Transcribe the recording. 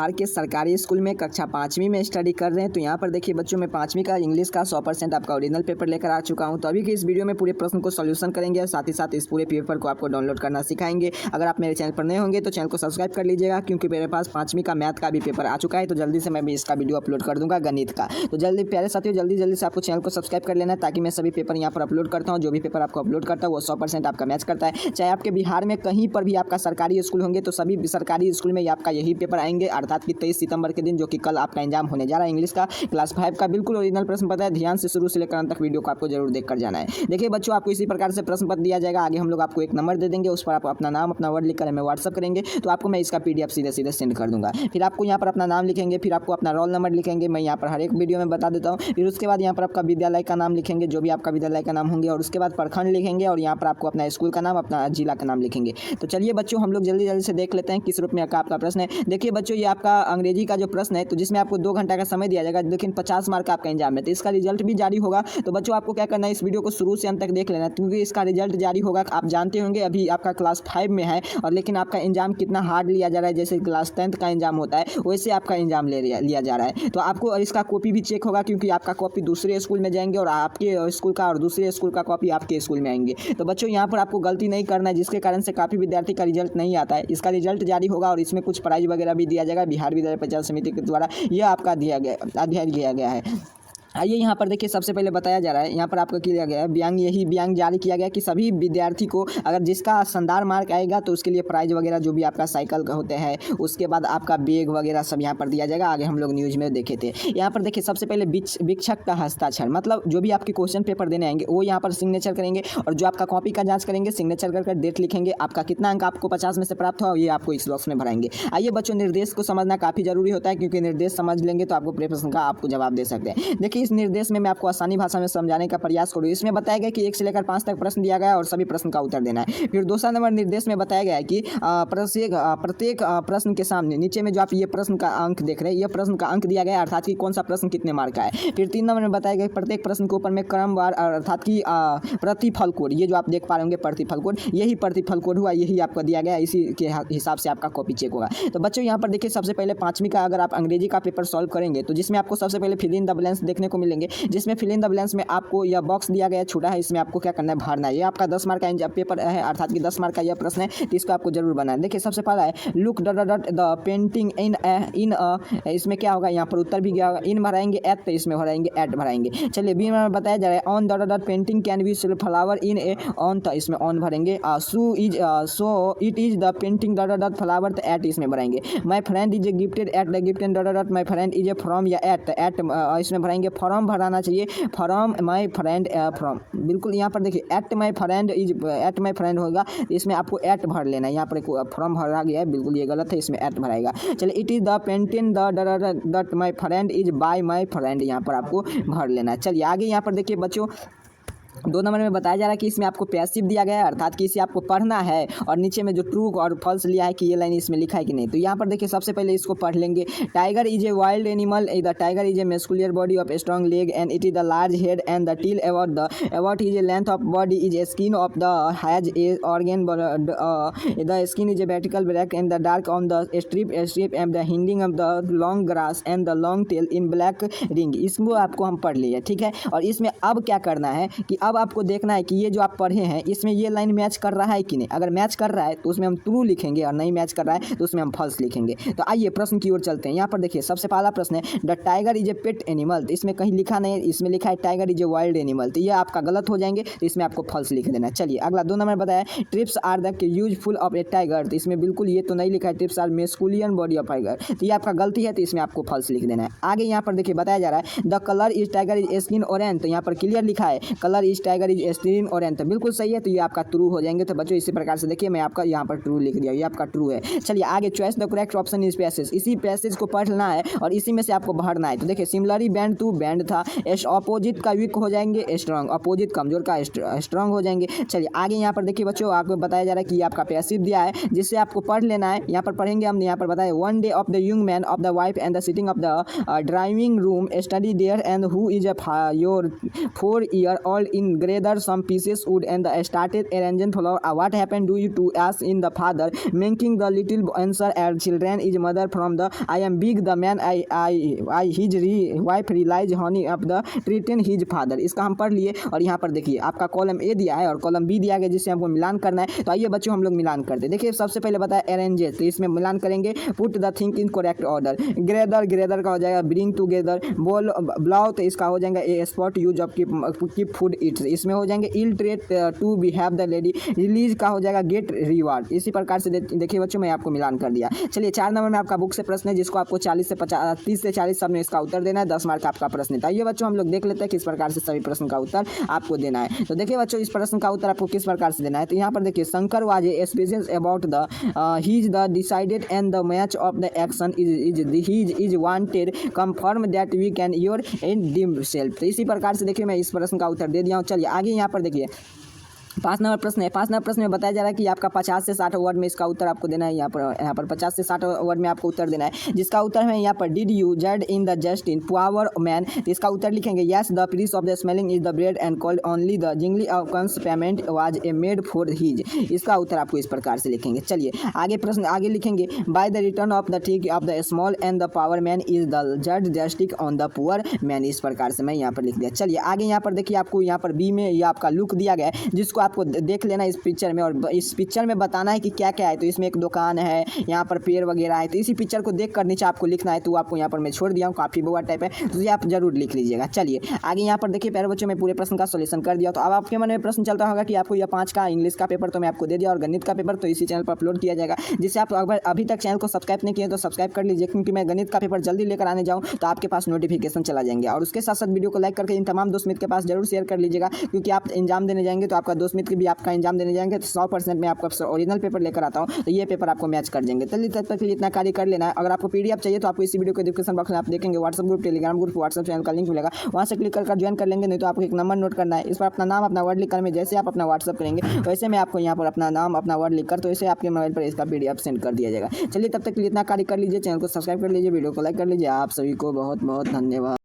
Are के सरकारी school में कक्षा 5वीं में स्टडी कर रहे हैं। तो यहाँ पर देखिए बच्चों, मैं 5वीं का इंग्लिश का 100% आपका ओरिजिनल पेपर लेकर आ चुका हूँ। तो अभी के इस वीडियो में पूरे प्रश्न को सॉल्यूशन करेंगे और साथ ही साथ इस पूरे पेपर को आपको डाउनलोड करना सिखाएंगे। अगर आप मेरे चैनल पर नए होंगे तो चैनल को सब्सक्राइब कर लीजिएगा, क्योंकि मेरे पास 5वीं का मैथ का भी पेपर आ चुका है। तो जल्दी से मैं भी इसका वीडियो अपलोड कर दूँगा, गणित का। तो जल्दी प्यारे साथियों, जल्दी से आपको चैनल को सब्सक्राइब कर लेना है, ताकि मैं सभी पेपर यहाँ पर अपलोड करता हूँ। जो भी पेपर आपको अपलोड करता है वो 100% आपका मैच करता है। चाहे आपके बिहार में कहीं पर भी आपका सरकारी स्कूल होंगे तो सभी सरकारी स्कूल में आपका यही पेपर आएंगे, अर्थात कि 23 सितंबर के दिन, जो कि कल आपका एग्जाम होने जा रहा है। इंग्लिश का क्लास 5 का बिल्कुल ओरिजिनल प्रश्न पत्र है। ध्यान से शुरू से लेकर अंत तक वीडियो को आपको जरूर देखकर जाना है। देखिए बच्चों, आपको इसी प्रकार से प्रश्न पत्र दिया जाएगा। आगे हम लोग आपको एक नंबर दे देंगे, उस पर आप अपना नाम, अपना वर्ड लिखकर हमें व्हाट्सअप करेंगे, तो आपको मैं इसका PDF सीधे सेंड कर दूंगा। फिर आपको यहाँ पर अपना नाम लिखेंगे, फिर आपको अपना रोल नंबर लिखेंगे, मैं यहाँ पर हर एक वीडियो में बता देता हूँ। फिर उसके बाद यहाँ पर आपका विद्यालय का नाम लिखेंगे, जो भी आपका विद्यालय का नाम होंगे, और उसके बाद प्रखंड लिखेंगे, और यहाँ पर आपको अपना स्कूल का नाम, अपना जिला का नाम लिखेंगे। तो चलिए बच्चों, हम लोग जल्दी से देख लेते हैं किस रूप में आपका प्रश्न है। देखिए बच्चों, ये आपका अंग्रेजी का जो प्रश्न है, तो जिसमें आपको 2 घंटा का समय दिया जाएगा, लेकिन 50 मार्क का आपका एग्जाम है। तो इसका रिजल्ट भी जारी होगा। तो बच्चों, आपको क्या करना है, इस वीडियो को शुरू से अंत तक देख लेना, क्योंकि इसका रिजल्ट जारी होगा। आप जानते होंगे अभी आपका क्लास 5 में है, और लेकिन आपका एग्जाम कितना हार्ड लिया जा रहा है। जैसे क्लास 10th का एग्जाम होता है, वैसे आपका एग्जाम लिया जा रहा है। तो आपको इसका कॉपी भी चेक होगा, क्योंकि आपका कॉपी दूसरे स्कूल में जाएंगे, और आपके स्कूल का और दूसरे स्कूल का कॉपी आपके स्कूल में आएंगे। तो बच्चों, यहाँ पर आपको गलती नहीं करना है, जिसके कारण से काफ़ी विद्यार्थी का रिजल्ट नहीं आता है। इसका रिजल्ट जारी होगा, और इसमें कुछ प्राइज वगैरह भी दिया जाएगा बिहार विद्यालय परिचालन समिति के द्वारा। यह आपका अध्ययन किया गया है। आइए यहाँ पर देखिए, सबसे पहले बताया जा रहा है, यहाँ पर आपका किया गया है व्यंग जारी किया गया कि सभी विद्यार्थी को, अगर जिसका शानदार मार्क आएगा तो उसके लिए प्राइज वगैरह, जो भी आपका साइकिल का होते हैं, उसके बाद आपका बैग वगैरह सब यहाँ पर दिया जाएगा। आगे हम लोग न्यूज़ में देखे थे। यहाँ पर देखिए, सबसे पहले शिक्षक का हस्ताक्षर, मतलब जो भी आपके क्वेश्चन पेपर देने आएंगे वो यहाँ पर सिग्नेचर करेंगे, और जो आपका कॉपी का जाँच करेंगे, सिग्नेचर कर डेट लिखेंगे, आपका कितना अंक आपको 50 में से प्राप्त हुआ, ये आपको इस बॉक्स में भराएंगे। आइए बच्चों, निर्देश को समझना काफ़ी जरूरी होता है, क्योंकि निर्देश समझ लेंगे तो आपको प्रश्न का आपको जवाब दे सकते हैं। देखिए, इस निर्देश में मैं आपको आसानी भाषा में समझाने का प्रयास करूँ। इसमें बताया गया कि 1 से लेकर 5 तक प्रश्न दिया गया है, और सभी प्रश्न का उत्तर देना है। फिर दूसरा नंबर निर्देश में बताया गया है कि प्रत्येक प्रश्न के सामने नीचे में जो आप ये प्रश्न का अंक देख रहे हैं, ये प्रश्न का अंक दिया गया है, अर्थात कि कौन सा प्रश्न कितने मार्क का है। फिर 3 नंबर में बताया गया प्रत्येक प्रश्न के ऊपर में क्रमवार, अर्थात कि प्रतिफल कोड, ये जो आप देख पा रहे होंगे प्रतिफल कोड, यही प्रतिफल कोड हुआ, यही आपको दिया गया है। इसी के हिसाब से आपका कॉपी चेक होगा। तो बच्चों, यहाँ पर देखिए, सबसे पहले 5वीं का अगर आप अंग्रेजी का पेपर सॉल्व करेंगे, तो जिसमें आपको सबसे पहले फिल इन द ब्लैंक्स देखने को मिलेंगे, जिसमें फिल इन द ब्लैंक्स में आपको यह बॉक्स दिया गया छोटा है, इसमें आपको क्या करना है, भरना है। ये आपका 10 मार्क का पेपर है, अर्थात कि 10 मार्क का यह प्रश्न है, तो इसको आपको जरूर बनाना है। देखिए, सबसे पहला है लुक द पेंटिंग इन इसमें क्या होगा, यहाँ पर उत्तर भी गया होगा। इन भराएंगे एट, तो इसमें भराएंगे एट भराएंगे। चलिए, बी में बताया जा रहा है on the painting can be flower in a on, तो इसमें ऑन भरेंगे। So it is the painting the flower, तो एट इसमें भराएंगे। My friend is gifted at the gifted my friend is a from, या एट इसमें भराएंगे। From भराना चाहिए, फ्रॉम माई फ्रेंड, फ्रॉम बिल्कुल यहाँ पर देखिए एट माई फ्रेंड होगा, इसमें आपको एट भर लेना है। यहाँ पर फ्रॉम भरा गया है, बिल्कुल ये गलत है, इसमें एट भराएगा। चलिए, it is the painting the my friend is by my friend, यहाँ पर आपको भर लेना है। चलिए आगे यहाँ पर देखिए बच्चों, 2 नंबर में बताया जा रहा है कि इसमें आपको पैसिव दिया गया है, अर्थात कि इसे आपको पढ़ना है, और नीचे में जो ट्रू और फॉल्स लिया है कि ये लाइन इसमें लिखा है कि नहीं। तो यहाँ पर देखिए, सबसे पहले इसको पढ़ लेंगे। Tiger is a wild animal, the tiger is a muscular body of strong leg and it is the large head and the tail about is a length of body is a skin of the has a organ, the skin is a vertical black and the dark on the strip and the hiding of the long grass and the long tail in black ring. इसको आपको हम पढ़ लिए, ठीक है। और इसमें अब क्या करना है कि अब आपको देखना है कि ये जो आप पढ़े हैं, इसमें ये लाइन मैच कर रहा है कि नहीं। अगर मैच कर रहा है तो उसमें हम ट्रू लिखेंगे, और नहीं मैच कर रहा है तो उसमें हम फॉल्स लिखेंगे। तो आइए प्रश्न की ओर चलते हैं। यहाँ पर देखिए, सबसे पहला प्रश्न है the tiger is A pet animal, तो इसमें कहीं लिखा नहीं है, इसमें लिखा है tiger is a wild animal, तो ये आपका गलत हो जाएंगे, तो इसमें आपको फॉल्स लिख देना है। चलिए अगला 2 नंबर बताया stripes are the useful of a tiger, तो इसमें बिल्कुल ये तो नहीं लिखा है, stripes are muscular body of tiger, तो ये आपका गलती है, तो इसमें आपको फॉल्स लिख देना है। आगे यहाँ पर देखिए बताया जा रहा है the colour is tiger is skin orange, तो यहाँ पर क्लियर लिखा है colour is tiger is skin orange, तो बिल्कुल सही है, तो ये आपका ट्रू हो जाएंगे। तो बच्चों, इसी प्रकार से देखिए, मैं आपका यहाँ पर ट्रू लिख दिया, ये आपका ट्रू है। चलिए आगे, choice the correct option is passage, इसी पैसेज को पढ़ना है और इसी में से आपको भरना है। तो देखिए, सिमिलरली बैंड टू बैंड था, अपोजिट का वीक हो जाएंगे स्ट्रॉन्ग, अपोजिट कमजोर का स्ट्रॉन्ग हो जाएंगे। चलिए आगे यहाँ पर देखिए बच्चों, आपको बताया जा रहा है कि ये आपका पैसिव दिया है, जिससे आपको पढ़ लेना है। यहाँ पर पढ़ेंगे हम, यहाँ पर बताया one day of the young man of the wife and the sitting of the driving room study there and who is your 4 year old in gather some pieces wood and started arranging flower. What happened do you to us in the father, making the little answer as children is mother from the I am big the man I his wife realize honey of the treating his father. इसका हम पढ़ लिए और यहाँ पर देखिए आपका column A दिया है और कॉलम बी दिया गया जिससे हमको मिलान करना है। तो आइए बच्चों हम लोग मिलान करते हैं। देखिए सबसे पहले बताया अरेंजेस, तो इसमें मिलान करेंगे put the thing in correct order. ग्रेदर का हो जाएगा ब्रिंग टूगेदर। बोल ब्लाउ तो इसका हो जाएगा a spot use of keep food its, इसमें हो जाएंगे ill treat to be have the lady. Release का हो जाएगा गेट रिवार्ड। इसी प्रकार से देखिए बच्चों मैं आपको मिलान कर दिया। चलिए 4 नंबर में आपका बुक से प्रश्न है जिसको आपको 30 से 40 सब में इसका उत्तर देना है। 10 मार्क आपका प्रश्न है। तो आइए बच्चों हम लोग देख लेते हैं किस प्रकार से सभी प्रश्न का उत्तर आपको देना है। तो देखिए बच्चों इस प्रश्न का उत्तर आपको किस प्रकार से देना है। तो यहाँ पर देखिए Shankar was a special about the his the decided and the match of the action is wanted confirm that we can your and dim self. तो इसी प्रकार से देखिए मैं इस प्रश्न का उत्तर दे दिया हूँ। चलिए आगे यहाँ पर देखिए 5 नंबर प्रश्न है। 5 नंबर प्रश्न में बताया जा रहा है कि आपका 50 से 60 वर्ड में इसका उत्तर आपको देना है। यहाँ पर 50 से 60 वर्ड में आपको उत्तर देना है जिसका उत्तर है यहाँ पर did you judge in the just in power man. इसका उत्तर लिखेंगे yes the price of the smelling is the bread and called only the jingly of payment was a made for his. इसका उत्तर आपको इस प्रकार से लिखेंगे। चलिए आगे प्रश्न आगे लिखेंगे by the return of the thing of the small and the power man is the जज जस्टिक ऑन द पुअर मैन। इस प्रकार से मैं यहाँ पर लिख दिया। चलिए आगे यहाँ पर देखिए आपको यहाँ पर बी में ये आपका लुक दिया गया है जिसको आपको देख लेना इस पिक्चर में और इस पिक्चर में बताना है कि क्या क्या है। तो इसमें एक दुकान है, यहाँ पर पेड़ वगैरह है। तो इसी पिक्चर को देख कर नीचे आपको लिखना है। तो आपको यहाँ पर मैं छोड़ दिया हूँ, काफ़ी बोर्ड टाइप है तो ये आप जरूर लिख लीजिएगा। चलिए आगे यहाँ पर देखिए प्यारे बच्चों में पूरे प्रश्न का सोल्यूशन कर दिया। तो अब आपके मन में प्रश्न चलता होगा कि आपको यह 5 का इंग्लिश का पेपर तो मैं आपको दे दिया और गणित का पेपर तो इसी चैनल पर अपलोड किया जाएगा। जिससे आप अगर अभी तक चैनल को सब्सक्राइब नहीं किए तो सब्सक्राइब कर लीजिए क्योंकि मैं गणित का पेपर जल्दी लेकर आने जाऊँ तो आपके पास नोटिफिकेशन चला जाएंगे। और उसके साथ साथ वीडियो को लाइक करके इन तमाम दोस्त मित्र के पास जरूर शेयर कर लीजिएगा क्योंकि आप एग्जाम देने जाएंगे तो आपका दोस्त मित्र भी आपका एग्जाम देने जाएंगे तो 100% में आपका ओरिजिनल पेपर लेकर आता हूं तो ये पेपर आपको मैच कर देंगे। चलिए तब तक के लिए इतना कार्य कर लेना है। अगर आपको पीडीएफ चाहिए तो आपको इसी वीडियो के डिस्क्रिप्शन बॉक्स में आप देखेंगे WhatsApp group, Telegram group, WhatsApp channel का लिंक मिलेगा, वहां से क्लिक कर ज्वाइन कर लेंगे। नहीं तो आपको एक नंबर नोट करना है, इस पर अपना नाम अपना वर्ड लिखकर में जैसे आप अपना व्हाट्सएप करेंगे वैसे मैं आपको यहाँ पर अपना नाम अपना वर्ड लिखकर तो इसे आपके मोबाइल पर इसका पीडीएफ सेंड कर दिया जाएगा। चलिए तब तक के लिए इतना कार्य कर लीजिए, चैनल को सब्सक्राइब कर लीजिए, वीडियो को लाइक कर लीजिए। आप सभी को बहुत बहुत धन्यवाद।